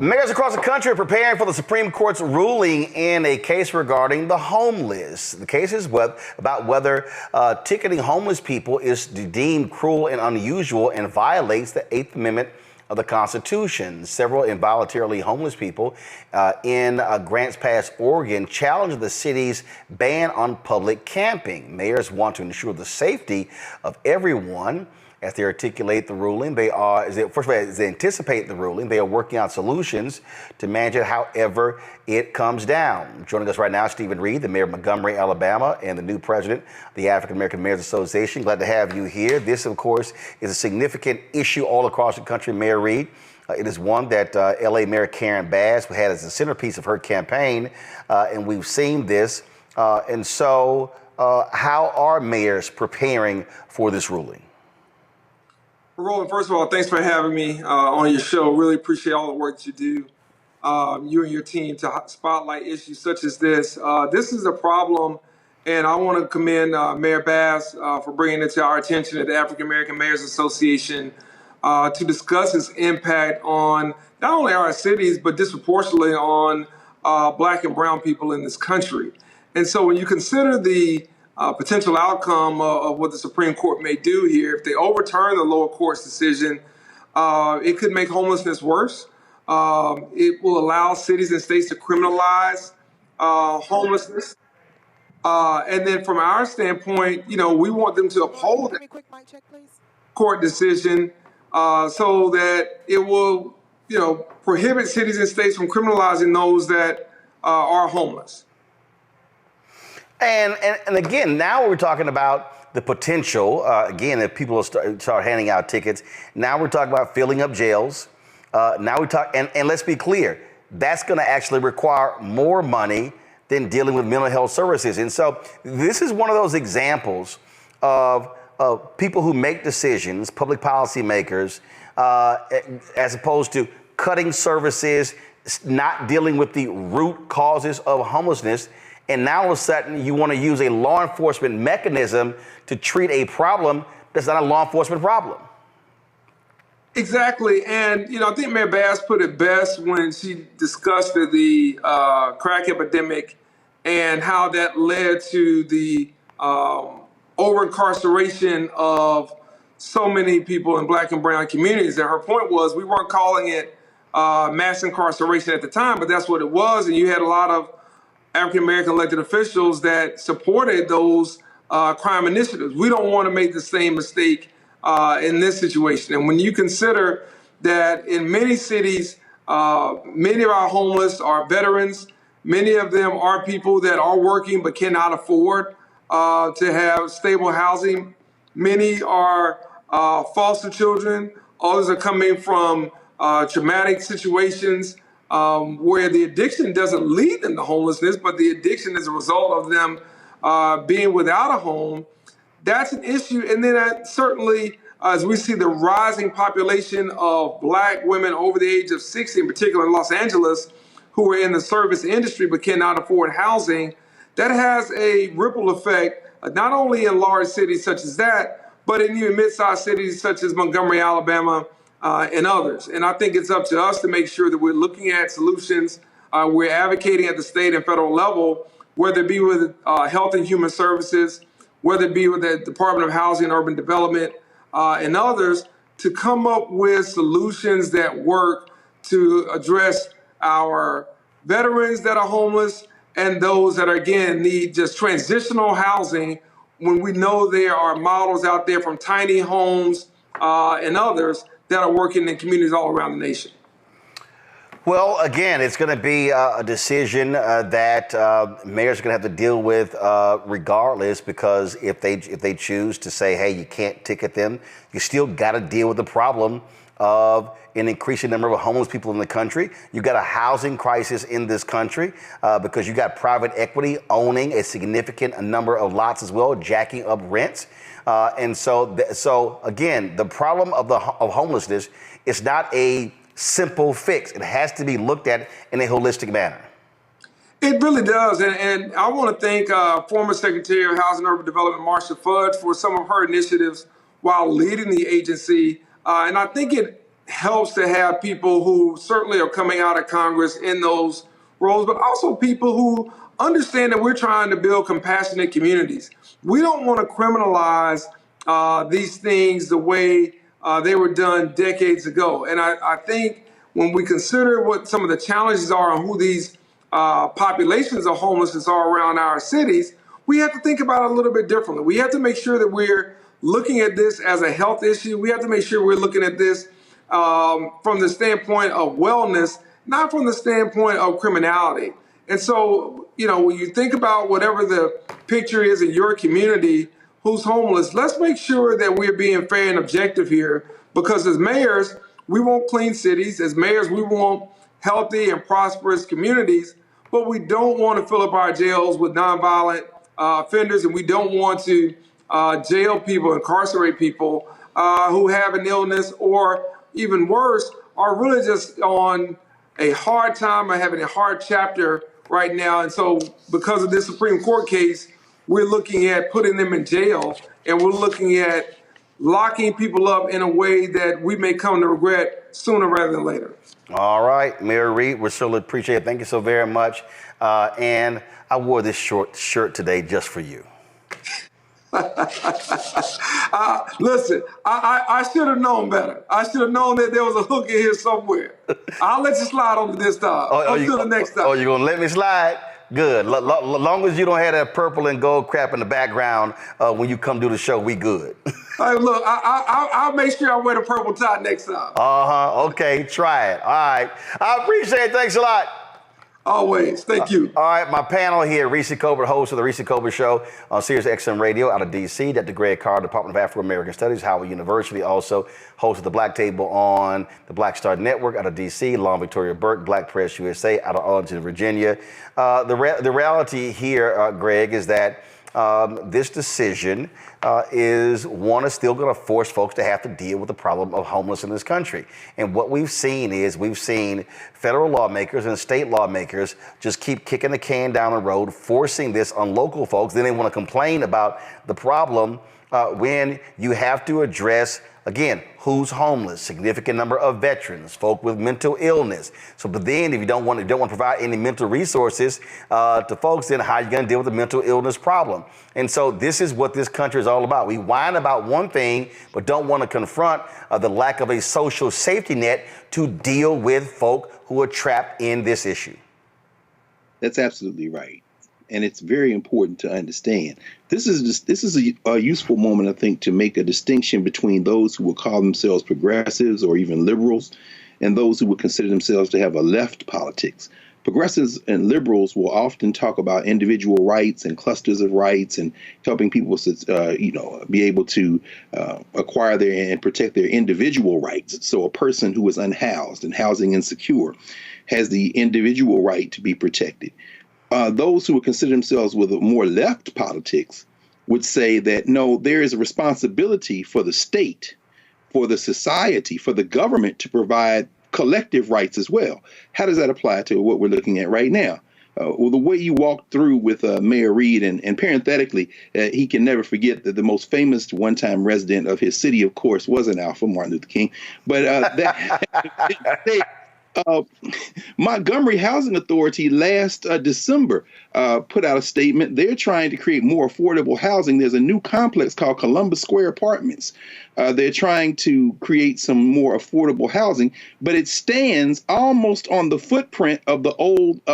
Mayors across the country are preparing for the Supreme Court's ruling in a case regarding the homeless. The case is about whether ticketing homeless people is deemed cruel and unusual and violates the 8th Amendment of the Constitution. Several involuntarily homeless people in Grants Pass, Oregon, challenged the city's ban on public camping. Mayors want to ensure the safety of everyone. As they articulate the ruling, first of all, as they anticipate the ruling, they are working on solutions to manage it however it comes down. Joining us right now, Stephen Reed, the mayor of Montgomery, Alabama, and the new president of the African American Mayors Association. Glad to have you here. This, of course, is a significant issue all across the country, Mayor Reed. It is one that LA Mayor Karen Bass had as a centerpiece of her campaign, and we've seen this. So how are mayors preparing for this ruling? Roland, first of all, thanks for having me on your show. Really appreciate all the work that you do, you and your team, to spotlight issues such as this. This is a problem, and I want to commend Mayor Bass for bringing it to our attention at the African American Mayors Association to discuss its impact on not only our cities, but disproportionately on Black and brown people in this country. And so when you consider the potential outcome of what the Supreme Court may do here, if they overturn the lower court's decision, it could make homelessness worse. It will allow cities and states to criminalize homelessness. And then from our standpoint, we want them to uphold the court decision so that it will, prohibit cities and states from criminalizing those that are homeless. And again, now we're talking about the potential, again, if people start handing out tickets, now we're talking about filling up jails. Now we talk, and let's be clear, that's going to actually require more money than dealing with mental health services. And so this is one of those examples of people who make decisions, public policy makers, as opposed to cutting services, not dealing with the root causes of homelessness. And now all of a sudden you want to use a law enforcement mechanism to treat a problem that's not a law enforcement problem. Exactly. And, I think Mayor Bass put it best when she discussed the crack epidemic and how that led to the over-incarceration of so many people in Black and brown communities. And her point was we weren't calling it mass incarceration at the time, but that's what it was. And you had a lot of African-American elected officials that supported those crime initiatives. We don't want to make the same mistake in this situation. And when you consider that in many cities, many of our homeless are veterans, many of them are people that are working but cannot afford to have stable housing. Many are foster children. Others are coming from traumatic situations where the addiction doesn't lead them to homelessness, but the addiction is a result of them being without a home. That's an issue. And then certainly, as we see the rising population of Black women over the age of 60, in particular in Los Angeles, who are in the service industry but cannot afford housing, that has a ripple effect, not only in large cities such as that, but in even mid-sized cities such as Montgomery, Alabama, and others. And I think it's up to us to make sure that we're looking at solutions. We're advocating at the state and federal level, whether it be with Health and Human Services, whether it be with the Department of Housing and Urban Development, and others, to come up with solutions that work to address our veterans that are homeless and those that, again, need just transitional housing, when we know there are models out there from tiny homes and others that are working in communities all around the nation. Well, again, it's going to be a decision that mayors are going to have to deal with regardless, because if they choose to say, hey, you can't ticket them, you still got to deal with the problem of an increasing number of homeless people in the country. You've got a housing crisis in this country because you got private equity owning a significant number of lots as well, jacking up rents. And so again, the problem of homelessness is not a simple fix. It has to be looked at in a holistic manner. It really does. And I want to thank former Secretary of Housing and Urban Development, Marsha Fudge, for some of her initiatives while leading the agency. And I think it helps to have people who certainly are coming out of Congress in those roles, but also people who understand that we're trying to build compassionate communities. We don't want to criminalize these things the way they were done decades ago. And I think when we consider what some of the challenges are and who these populations of homelessness are around our cities, we have to think about it a little bit differently. We have to make sure that we're looking at this as a health issue. We have to make sure we're looking at this from the standpoint of wellness, not from the standpoint of criminality. And so, when you think about whatever the picture is in your community who's homeless, let's make sure that we're being fair and objective here, because as mayors, we want clean cities. As mayors, we want healthy and prosperous communities, but we don't want to fill up our jails with nonviolent offenders, and we don't want to jail people, incarcerate people who have an illness, or even worse, are really just on a hard time or having a hard chapter right now. And so because of this Supreme Court case, we're looking at putting them in jail, and we're looking at locking people up in a way that we may come to regret sooner rather than later. All right, Mayor Reed, we certainly appreciate it. Thank you so very much. And I wore this short shirt today just for you. Listen, I should have known better. I should have known that there was a hook in here somewhere. I'll let you slide over this time. Until the next time. Oh, you're going to let me slide? Good. Long as you don't have that purple and gold crap in the background when you come do the show, we good. Hey, look, I'll make sure I wear the purple tie next time. Okay, try it. All right. I appreciate it. Thanks a lot. Always. Thank you. All right, my panel here, Reese Colbert, host of the Reese Colbert Show on Sirius XM Radio out of D.C., Dr. Greg Carr, Department of Afro-American Studies, Howard University, also host of the Black Table on the Black Star Network out of D.C., Long Victoria Burke, Black Press USA out of Arlington, Virginia. The reality here, Greg, is that this decision is still going to force folks to have to deal with the problem of homelessness in this country. And what we've seen federal lawmakers and state lawmakers just keep kicking the can down the road, forcing this on local folks. Then they want to complain about the problem when you have to address, again, who's homeless, significant number of veterans, folk with mental illness. So, but then if you don't want to provide any mental resources to folks, then how are you going to deal with the mental illness problem? And so this is what this country is all about. We whine about one thing, but don't want to confront the lack of a social safety net to deal with folk who are trapped in this issue. That's absolutely right. And it's very important to understand. This is a useful moment, I think, to make a distinction between those who will call themselves progressives or even liberals and those who would consider themselves to have a left politics. Progressives and liberals will often talk about individual rights and clusters of rights and helping people be able to acquire and protect their individual rights. So a person who is unhoused and housing insecure has the individual right to be protected. Those who would consider themselves with a more left politics would say that, no, there is a responsibility for the state, for the society, for the government to provide collective rights as well. How does that apply to what we're looking at right now? Well, the way you walked through with Mayor Reed, and parenthetically, he can never forget that the most famous one-time resident of his city, of course, wasn't Alpha Martin Luther King, but Montgomery Housing Authority last December put out a statement. They're trying to create more affordable housing. There's a new complex called Columbus Square Apartments. They're trying to create some more affordable housing, but it stands almost on the footprint of the old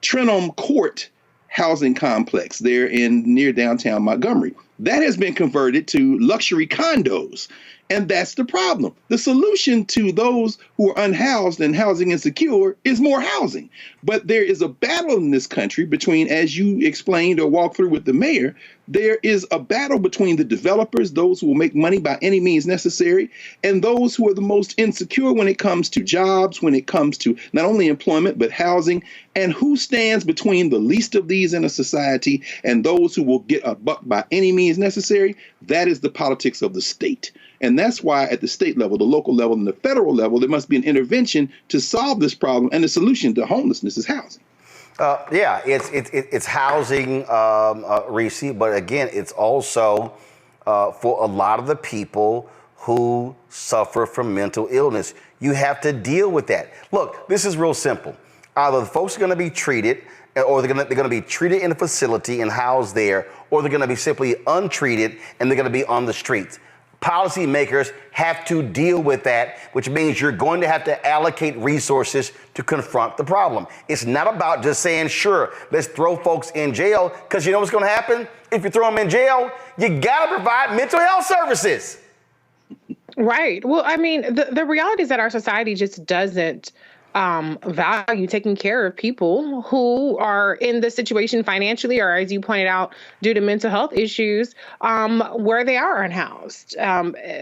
Trenholm Court housing complex there near downtown Montgomery. That has been converted to luxury condos. And that's the problem. The solution to those who are unhoused and housing insecure is more housing. But there is a battle in this country between, as you explained or walked through with the mayor, there is a battle between the developers, those who will make money by any means necessary, and those who are the most insecure when it comes to jobs, when it comes to not only employment, but housing, and who stands between the least of these in a society and those who will get a buck by any means necessary. That is the politics of the state. And that's why at the state level, the local level, and the federal level, there must be an intervention to solve this problem. And the solution to homelessness is housing. It's housing, Reese, but again, it's also for a lot of the people who suffer from mental illness. You have to deal with that. Look, this is real simple. Either the folks are going to be treated, or they're going to be treated in a facility and housed there, or they're going to be simply untreated and they're going to be on the streets. Policymakers have to deal with that, which means you're going to have to allocate resources to confront the problem. It's not about just saying, sure, let's throw folks in jail, because you know what's going to happen? If you throw them in jail, you got to provide mental health services. Right. Well, I mean, the reality is that our society just doesn't value taking care of people who are in this situation financially, or as you pointed out, due to mental health issues, where they are unhoused.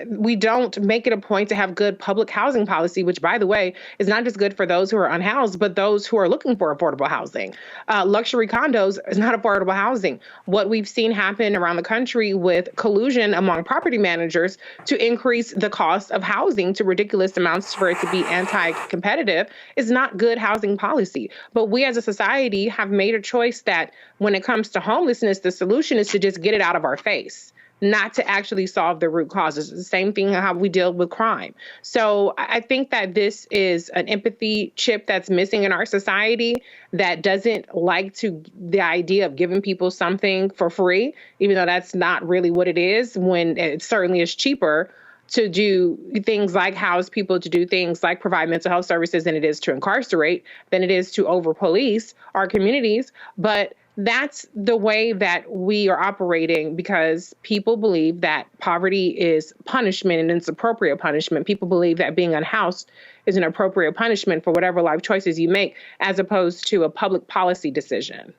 We don't make it a point to have good public housing policy, which, by the way, is not just good for those who are unhoused, but those who are looking for affordable housing. Luxury condos is not affordable housing. What we've seen happen around the country with collusion among property managers to increase the cost of housing to ridiculous amounts for it to be anti-competitive is not good housing policy. But we as a society have made a choice that when it comes to homelessness, the solution is to just get it out of our face, not to actually solve the root causes. It's the same thing how we deal with crime. So I think that this is an empathy chip that's missing in our society, that doesn't like the idea of giving people something for free, even though that's not really what it is, when it certainly is cheaper to do things like house people, to do things like provide mental health services than it is to incarcerate, than it is to over-police our communities. But that's the way that we are operating, because people believe that poverty is punishment and it's appropriate punishment. People believe that being unhoused is an appropriate punishment for whatever life choices you make, as opposed to a public policy decision.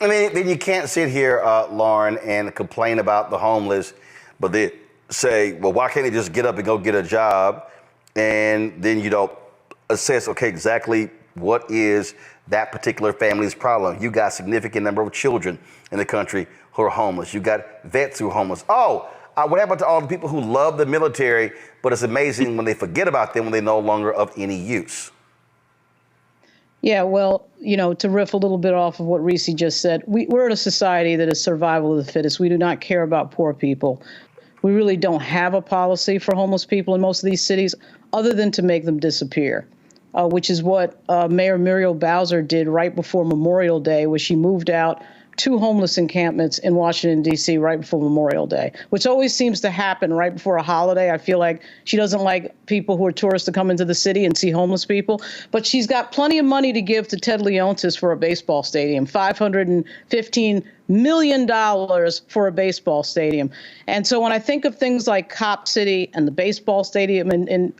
I mean, then you can't sit here, Lauren, and complain about the homeless, but they say, well, why can't they just get up and go get a job? And then you don't assess, okay, exactly what is that particular family's problem. You got a significant number of children in the country who are homeless. You got vets who are homeless. What happened to all the people who love the military, but it's amazing when they forget about them when they're no longer of any use? Yeah, well, to riff a little bit off of what Reese just said, we're in a society that is survival of the fittest. We do not care about poor people. We really don't have a policy for homeless people in most of these cities other than to make them disappear, which is what Mayor Muriel Bowser did right before Memorial Day, where she moved out 2 homeless encampments in Washington, D.C. right before Memorial Day, which always seems to happen right before a holiday. I feel like she doesn't like people who are tourists to come into the city and see homeless people. But she's got plenty of money to give to Ted Leontis for a baseball stadium, $515 million for a baseball stadium. And so when I think of things like Cop City and the baseball stadium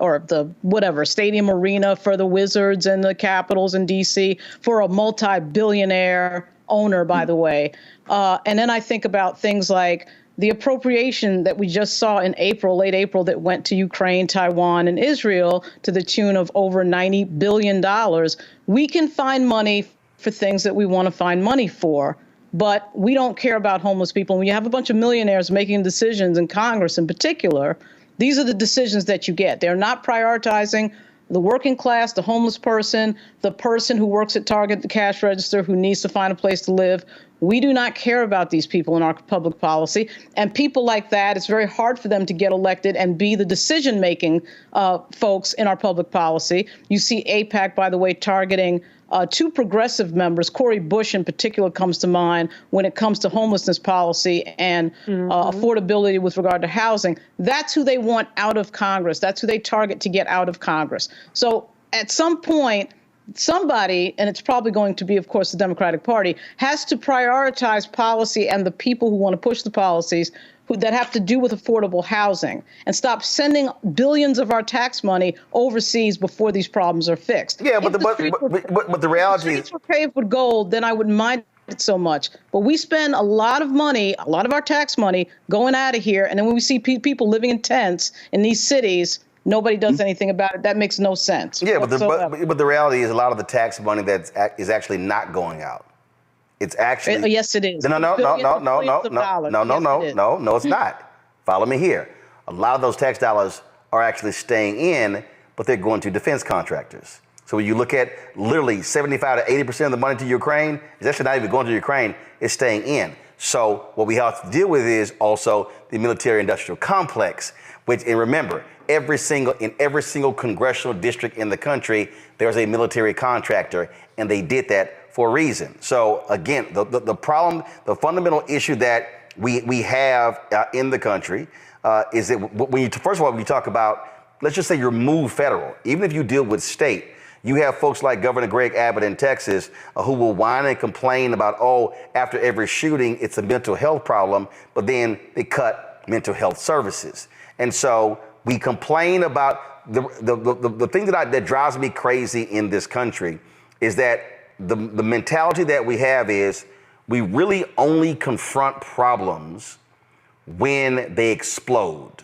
or the stadium arena for the Wizards and the Capitals in D.C. for a multi-billionaire owner, by the way. And then I think about things like the appropriation that we just saw in late April, that went to Ukraine, Taiwan, and Israel to the tune of over $90 billion. We can find money for things that we want to find money for, but we don't care about homeless people. When you have a bunch of millionaires making decisions in Congress in particular, these are the decisions that you get. They're not prioritizing the working class, the homeless person, the person who works at Target, the cash register, who needs to find a place to live. We do not care about these people in our public policy. And people like that, it's very hard for them to get elected and be the decision-making folks in our public policy. You see AIPAC, by the way, targeting 2 progressive members. Cori Bush in particular comes to mind when it comes to homelessness policy and affordability with regard to housing. That's who they want out of Congress. That's who they target to get out of Congress. So at some point, somebody, and it's probably going to be, of course, the Democratic Party, has to prioritize policy and the people who want to push the policies that have to do with affordable housing, and stop sending billions of our tax money overseas before these problems are fixed. Yeah, but the reality is, if the streets were paved with gold, then I wouldn't mind it so much. But we spend a lot of money, a lot of our tax money, going out of here, and then when we see people living in tents in these cities, nobody does anything about it. That makes no sense. Yeah, but the reality is, a lot of the tax money that is actually not going out. It's actually yes, it is. No, it's not. Follow me here. A lot of those tax dollars are actually staying in, but they're going to defense contractors. So when you look at literally 75 to 80% of the money to Ukraine, it's actually not even going to Ukraine. It's staying in. So what we have to deal with is also the military-industrial complex, which, and remember, in every single congressional district in the country, there's a military contractor, and they did that for a reason. So again, the problem, the fundamental issue that we have in the country is that first of all, when you talk about, let's just say you're moved federal, even if you deal with state, you have folks like Governor Greg Abbott in Texas who will whine and complain about, oh, after every shooting, it's a mental health problem, but then they cut mental health services. And so we complain about the thing that drives me crazy in this country is that the mentality that we have is we really only confront problems when they explode.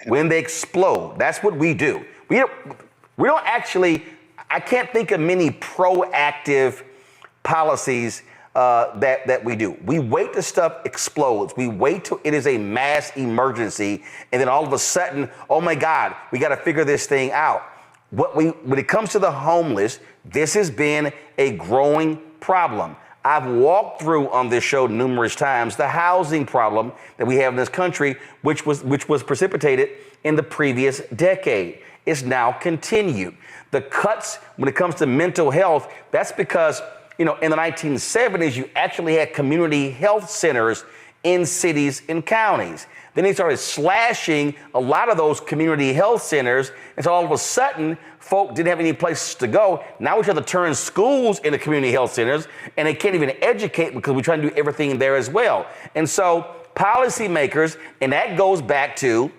When they explode, that's what we do. We don't actually, I can't think of many proactive policies that we do. We wait till stuff explodes. We wait till it is a mass emergency. And then all of a sudden, oh my God, we got to figure this thing out. When it comes to the homeless, this has been a growing problem. I've walked through on this show numerous times the housing problem that we have in this country, which was precipitated in the previous decade. It's now continued. The cuts when it comes to mental health, that's because, in the 1970s, you actually had community health centers in cities and counties. Then they started slashing a lot of those community health centers. And so all of a sudden, folk didn't have any places to go. Now we try to turn schools into community health centers, and they can't even educate because we're trying to do everything there as well. And so policymakers, and that goes back to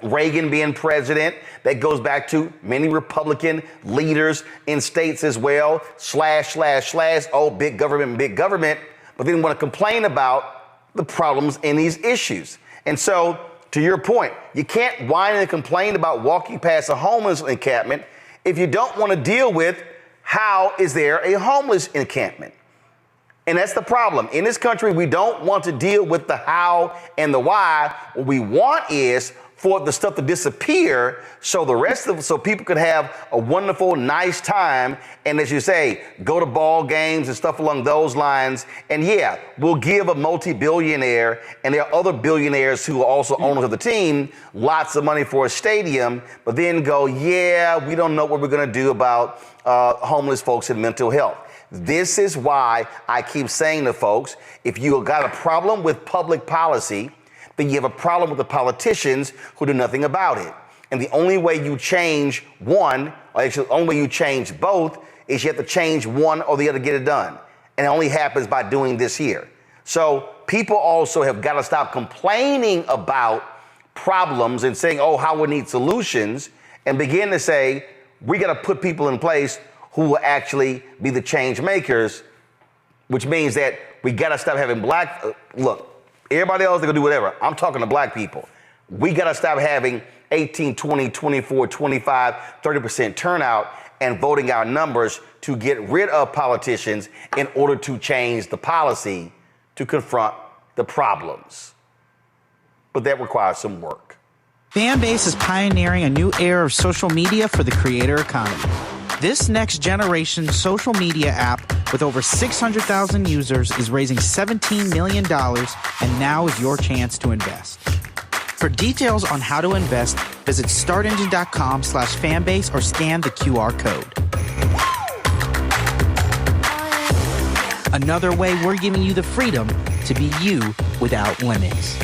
Reagan being president, that goes back to many Republican leaders in states as well, slash, oh, big government, but then want to complain about the problems in these issues. And so, to your point, you can't whine and complain about walking past a homeless encampment if you don't want to deal with how is there a homeless encampment. And that's the problem. In this country, we don't want to deal with the how and the why. What we want is for the stuff to disappear so people could have a wonderful, nice time. And as you say, go to ball games and stuff along those lines. And yeah, we'll give a multi-billionaire, and there are other billionaires who are also owners of the team, lots of money for a stadium, but then go, yeah, we don't know what we're gonna do about homeless folks and mental health. This is why I keep saying to folks, if you got a problem with public policy, then you have a problem with the politicians who do nothing about it. And the only way you change one, or actually the only way you change both, is you have to change one or the other to get it done. And it only happens by doing this here. So people also have got to stop complaining about problems and saying, oh, how we need solutions, and begin to say, we got to put people in place who will actually be the change makers, which means that we got to stop having look, everybody else, they're going to do whatever. I'm talking to black people. We got to stop having 18, 20, 24, 25, 30% turnout and voting our numbers to get rid of politicians in order to change the policy to confront the problems. But that requires some work. Fanbase is pioneering a new era of social media for the creator economy. This next generation social media app with over 600,000 users is raising $17 million, and now is your chance to invest. For details on how to invest, visit startengine.com/fanbase or scan the QR code. Another way we're giving you the freedom to be you without limits.